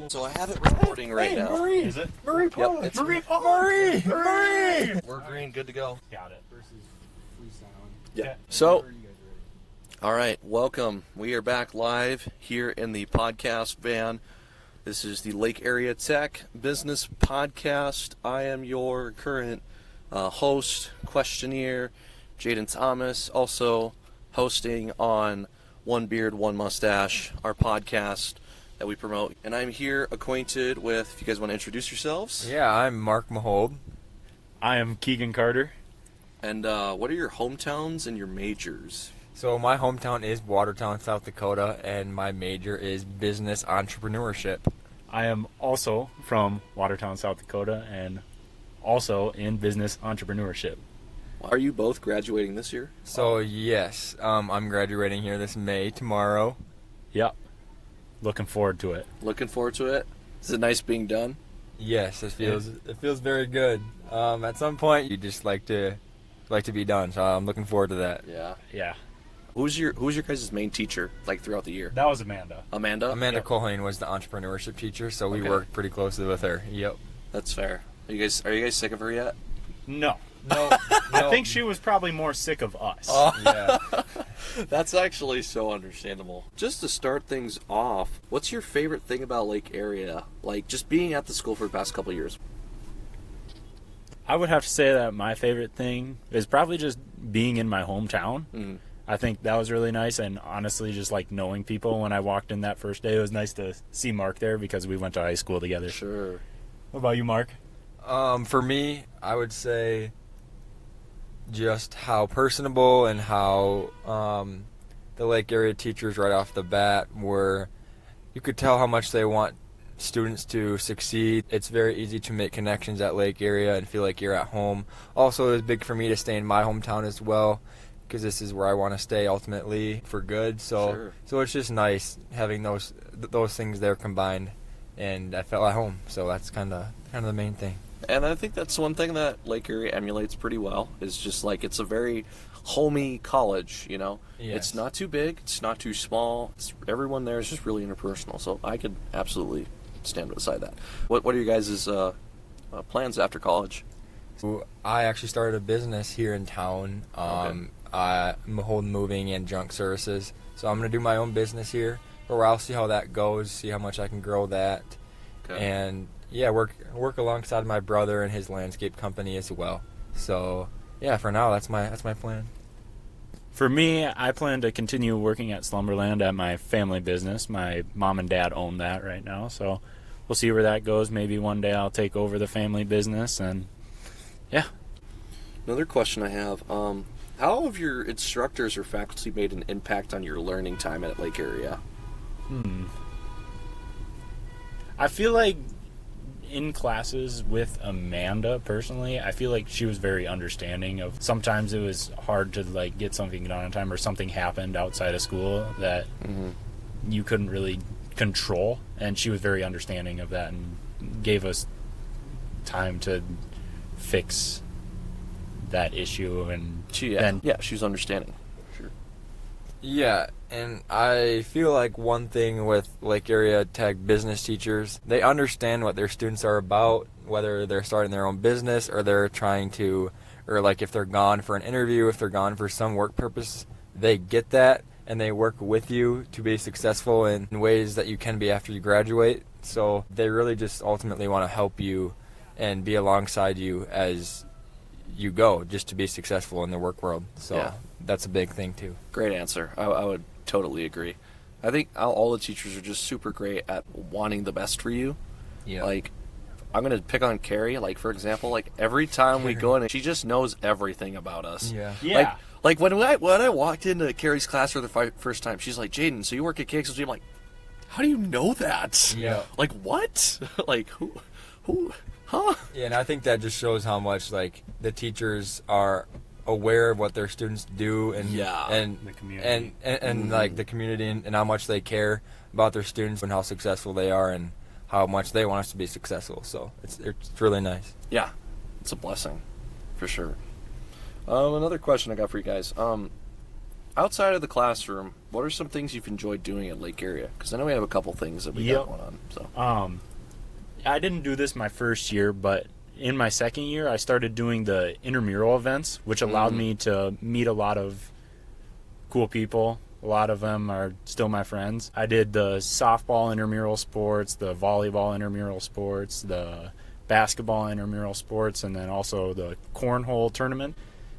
So I have it recording right now. Marie! Is it? Marie Polish! Yep, Marie! Marie! Marie! We're green, good to go. Got it. Yeah. So, all right, welcome. We are back live here in the podcast van. This is the Lake Area Tech Business Podcast. I am your current host, questionnaire, Jaden Thomas, also hosting on One Beard, One Mustache, our podcast that we promote. And I'm here acquainted with, if you guys want to introduce yourselves. Yeah, I'm Mark Mahold. I am Keegan Carter. And what are your hometowns and your majors? So my hometown is Watertown, South Dakota, and my major is business entrepreneurship. I am also from Watertown, South Dakota, and also in business entrepreneurship. Are you both graduating this year? So yes, I'm graduating here this May, tomorrow. Yep. Looking forward to it. Looking forward to it? Is it nice being done? Yes, it feels very good. At some point, you just like to be done, so I'm looking forward to that. Yeah. Yeah. Who's your guys' main teacher, like, throughout the year? That was Amanda. Amanda? Amanda Yep. Colhane was the entrepreneurship teacher, so we Okay. worked pretty closely with her. Yep. That's fair. Are you guys sick of her yet? No. No. I think she was probably more sick of us. Yeah. That's actually so understandable. Just to start things off, what's your favorite thing about Lake Area? Like, just being at the school for the past couple of years. I would have to say that my favorite thing is probably just being in my hometown. Mm. I think that was really nice, and honestly, just like knowing people when I walked in that first day, it was nice to see Mark there because we went to high school together. Sure. What about you, Mark? For me, I would say just how personable and how the Lake Area teachers right off the bat were. You could tell how much they want students to succeed. It's very easy to make connections at Lake Area and feel like you're at home. Also, it was big for me to stay in my hometown as well, because this is where I want to stay ultimately for good. So it's just nice having those things there combined, and I felt at home. So that's kind of the main thing. And I think that's one thing that Lake Area emulates pretty well, is just like it's a very homey college, you know? Yes. It's not too big, it's not too small. Everyone there is just really interpersonal, so I could absolutely stand beside that. What are your guys' plans after college? So I actually started a business here in town. I'm holding moving and junk services. So I'm going to do my own business here for a while, see how that goes, see how much I can grow that. Okay. And yeah, work alongside my brother and his landscape company as well. So yeah, for now that's my plan. For me, I plan to continue working at Slumberland at my family business. My mom and dad own that right now, so we'll see where that goes. Maybe one day I'll take over the family business, and yeah. Another question I have, how have your instructors or faculty made an impact on your learning time at Lake Area? I feel like in classes with Amanda personally, I feel like she was very understanding of sometimes it was hard to like get something done on time, or something happened outside of school that you couldn't really control, and she was very understanding of that and gave us time to fix that issue. And She was understanding. Sure. Yeah, and I feel like one thing with Lake Area Tech business teachers, they understand what their students are about, whether they're starting their own business or they're trying to, or like if they're gone for an interview, if they're gone for some work purpose, they get that and they work with you to be successful in ways that you can be after you graduate. So they really just ultimately want to help you and be alongside you as you go, just to be successful in the work world. So that's a big thing too. Great answer. I would totally agree. I think all the teachers are just super great at wanting the best for you. Yeah. Like, I'm going to pick on Carrie, like, for example, like, every time we go in, she just knows everything about us. Yeah. yeah, Like when I walked into Carrie's class for the first time, she's like, Jaden, so you work at KXLG? I'm like, how do you know that? Yeah. Like, what? Like, who, huh? Yeah, and I think that just shows how much like the teachers are aware of what their students do, and and the community, and like the community, and how much they care about their students and how successful they are and how much they want us to be successful. So it's really nice. Yeah, it's a blessing, for sure. Another question I got for you guys. outside of the classroom, what are some things you've enjoyed doing at Lake Area? Because I know we have a couple things that we got going on. So I didn't do this my first year, but in my second year, I started doing the intramural events, which allowed me to meet a lot of cool people. A lot of them are still my friends. I did the softball intramural sports, the volleyball intramural sports, the basketball intramural sports, and then also the cornhole tournament,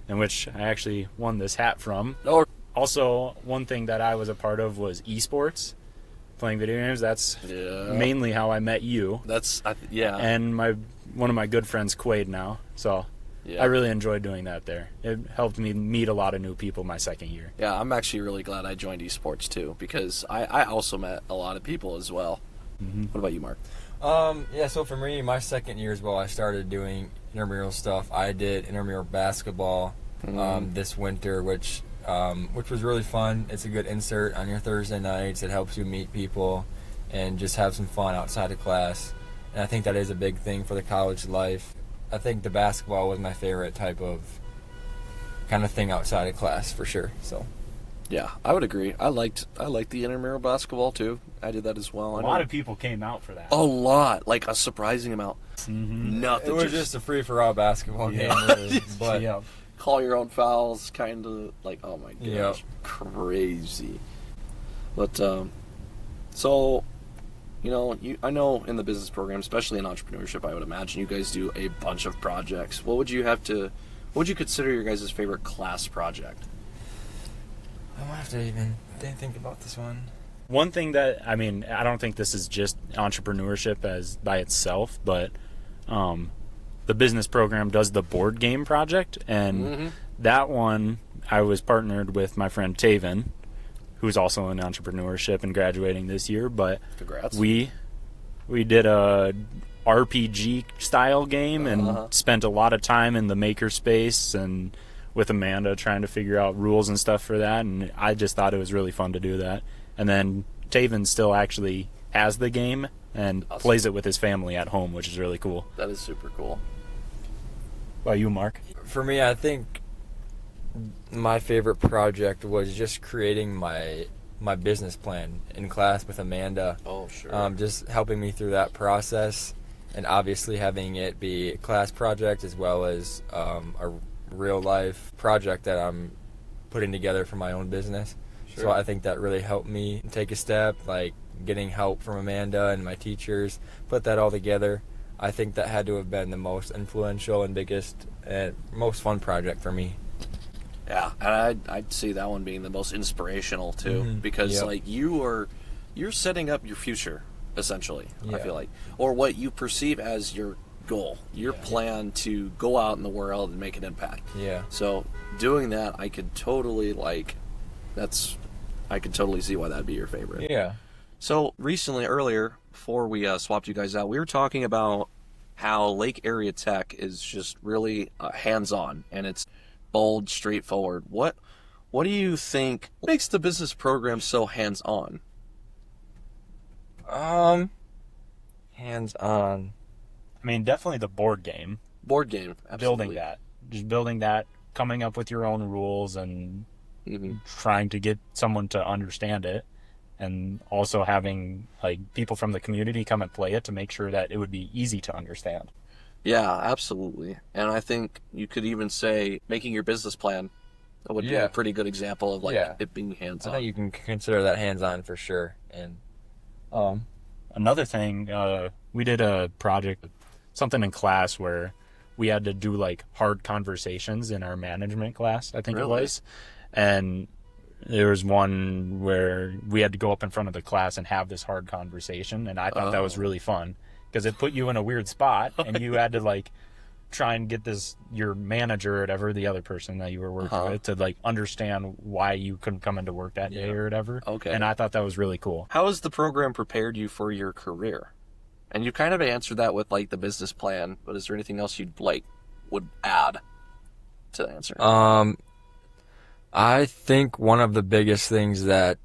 in which I actually won this hat from. Oh. Also, one thing that I was a part of was esports, playing video games. That's mainly how I met you. And one of my good friends, Quaid, now. So I really enjoyed doing that there. It helped me meet a lot of new people my second year. Yeah, I'm actually really glad I joined esports too, because I also met a lot of people as well. What about you, Mark? So for me, my second year as well, I started doing intramural stuff. I did intramural basketball this winter, which was really fun. It's a good insert on your Thursday nights. It helps you meet people and just have some fun outside of class. And I think that is a big thing for the college life. I think the basketball was my favorite type of kind of thing outside of class for sure. So yeah, I would agree. I liked the intramural basketball too. I did that as well. A lot of people came out for that. A lot, like a surprising amount. Nothing. It was just a free-for-all basketball game, really. But call your own fouls, kind of like, oh my gosh, crazy. But so, I know in the business program, especially in entrepreneurship, I would imagine you guys do a bunch of projects. What would you consider your guys' favorite class project? I might have to even think about this one. One thing that, I don't think this is just entrepreneurship as by itself, but the business program does the board game project, and that one I was partnered with my friend Taven, who's also in entrepreneurship and graduating this year. But congrats. We did a RPG style game and spent a lot of time in the maker space and with Amanda trying to figure out rules and stuff for that, and I just thought it was really fun to do that. And then Taven still actually has the game and plays it with his family at home, which is really cool. That is super cool. What about you, Mark? For me, I think my favorite project was just creating my business plan in class with Amanda. Oh, sure. Just helping me through that process, and obviously having it be a class project as well as a real-life project that I'm putting together for my own business. Sure. So I think that really helped me take a step, like getting help from Amanda and my teachers, put that all together. I think that had to have been the most influential and biggest and most fun project for me. Yeah, and I'd see that one being the most inspirational too, because like you're setting up your future essentially. I feel like, or what you perceive as your goal, your plan to go out in the world and make an impact. Yeah. So doing that, I could totally see why that'd be your favorite. Yeah. So earlier, before we swapped you guys out, we were talking about how Lake Area Tech is just really hands-on, and it's bold, straightforward. What do you think makes the business program so hands-on? Hands-on. Definitely the board game. Board game, absolutely. Building that, coming up with your own rules and trying to get someone to understand it, and also having people from the community come and play it to make sure that it would be easy to understand. Yeah, absolutely. And I think you could even say making your business plan would be a pretty good example of it being hands-on. I think you can consider that hands-on for sure. And another thing, we did a project, something in class where we had to do hard conversations in our management class, I think it was. And there was one where we had to go up in front of the class and have this hard conversation, and I thought that was really fun because it put you in a weird spot, and you had to try and get your manager or whatever, the other person that you were working with, to understand why you couldn't come into work that day or whatever. Okay. And I thought that was really cool. How has the program prepared you for your career? And you kind of answered that with the business plan, but is there anything else you'd would add to the answer? I think one of the biggest things that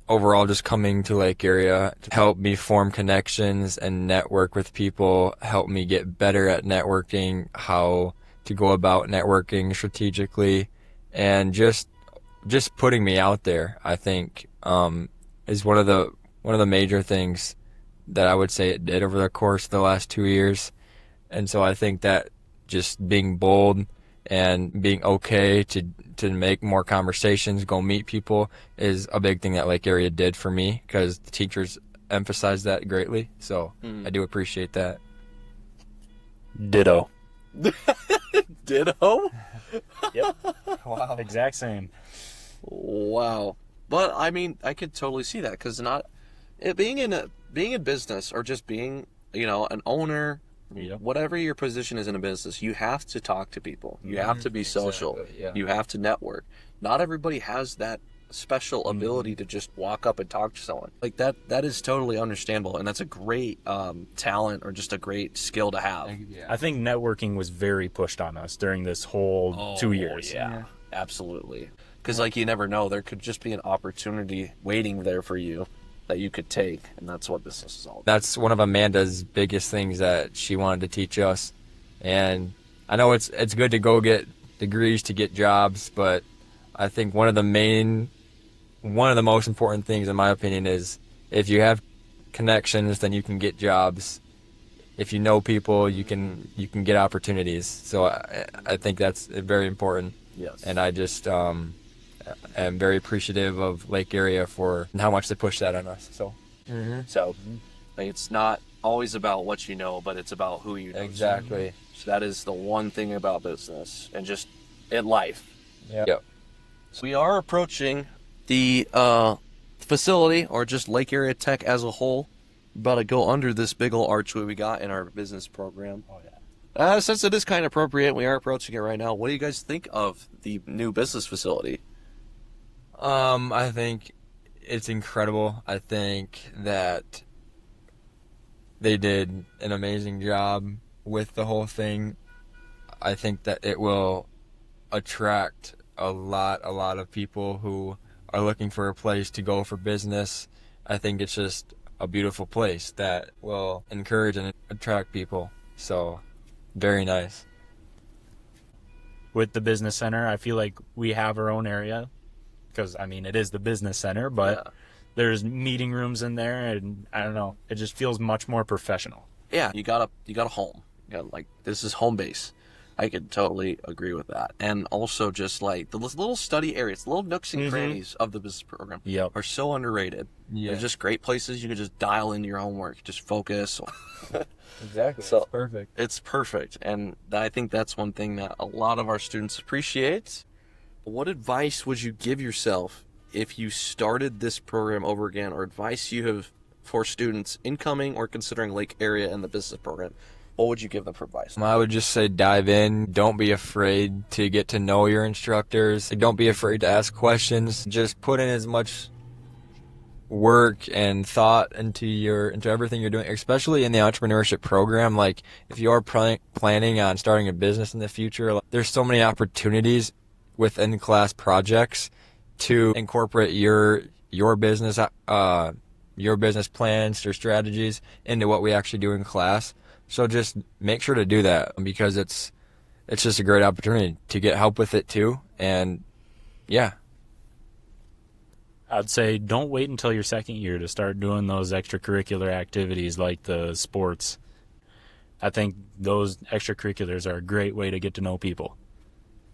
overall just coming to Lake Area helped me form connections and network with people, helped me get better at networking, how to go about networking strategically, and just just putting me out there, I think, is one of the major things that I would say it did over the course of the last 2 years. And so I think that just being bold and being okay to make more conversations, go meet people, is a big thing that Lake Area did for me, because the teachers emphasized that greatly. So I do appreciate that. Ditto. Ditto? Yep. Wow. Exact same. Wow. But I mean, I could totally see that, because being in business, or just being, an owner, Yep. whatever your position is in a business, you have to talk to people. You have to be social. Exactly, yeah. You have to network. Not everybody has that special ability to just walk up and talk to someone. Like that is totally understandable, and that's a great talent, or just a great skill to have. I think networking was very pushed on us during this whole 2 years. Yeah, absolutely. Because you never know, there could just be an opportunity waiting there for you that you could take, and that's what business is all about. That's one of Amanda's biggest things that she wanted to teach us. And I know it's good to go get degrees to get jobs, but I think one of the most important things, in my opinion, is if you have connections, then you can get jobs. If you know people, you can get opportunities. So I think that's very important. Yes. And I just am very appreciative of Lake Area for how much they push that on us. So It's not always about what you know, but it's about who you know. exactly. So that is the one thing about business, and just in life. Yep. So we are approaching the facility, or just Lake Area Tech as a whole. About to go under this big old archway we got in our business program. Oh, yeah. Since it is kind of appropriate, we are approaching it right now. What do you guys think of the new business facility? I think it's incredible. I think that they did an amazing job with the whole thing. I think that it will attract a lot of people who are looking for a place to go for business. I think it's just a beautiful place that will encourage and attract people. So, very nice. With the business center, I feel like we have our own area, because it is the business center, but there's meeting rooms in there, and I don't know, it just feels much more professional. Yeah, you got a home. This is home base. I could totally agree with that. And also just the little study areas, the little nooks and crannies of the business program are so underrated. Yeah. They're just great places you can just dial into your homework, just focus. Exactly. So it's perfect. It's perfect. And I think that's one thing that a lot of our students appreciate. What advice would you give yourself if you started this program over again, or advice you have for students incoming or considering Lake Area and the business program? What would you give them for advice? I would just say dive in. Don't be afraid to get to know your instructors. Don't be afraid to ask questions. Just put in as much work and thought into everything you're doing, especially in the entrepreneurship program. If you are planning on starting a business in the future, there's so many opportunities within class projects to incorporate your business plans, your strategies into what we actually do in class. So just make sure to do that, because it's just a great opportunity to get help with it too. And yeah. I'd say don't wait until your second year to start doing those extracurricular activities like the sports. I think those extracurriculars are a great way to get to know people.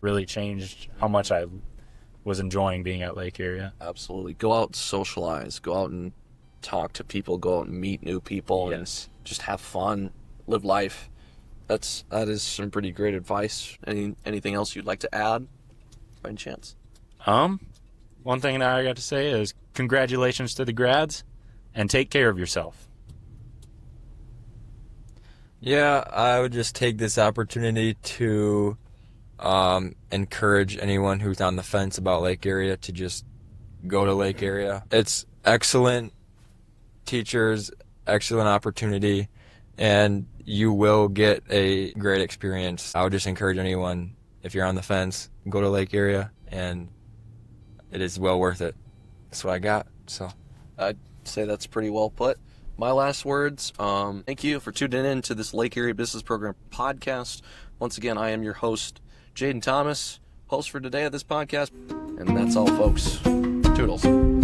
Really changed how much I was enjoying being at Lake Area. Absolutely. Go out and socialize. Go out and talk to people. Go out and meet new people. Yes. And just have fun. Live life. That is some pretty great advice. Anything else you'd like to add by any chance? One thing that I got to say is congratulations to the grads, and take care of yourself. Yeah, I would just take this opportunity to encourage anyone who's on the fence about Lake Area to just go to Lake Area. It's excellent teachers, excellent opportunity, and you will get a great experience. I would just encourage anyone, if you're on the fence, go to Lake Area, and it is well worth it. That's what I got. So I'd say that's pretty well put. My last words, thank you for tuning in to this Lake Area Business Program podcast. Once again, I am your host, Jaden Thomas, host for today of this podcast. And that's all, folks. Toodles.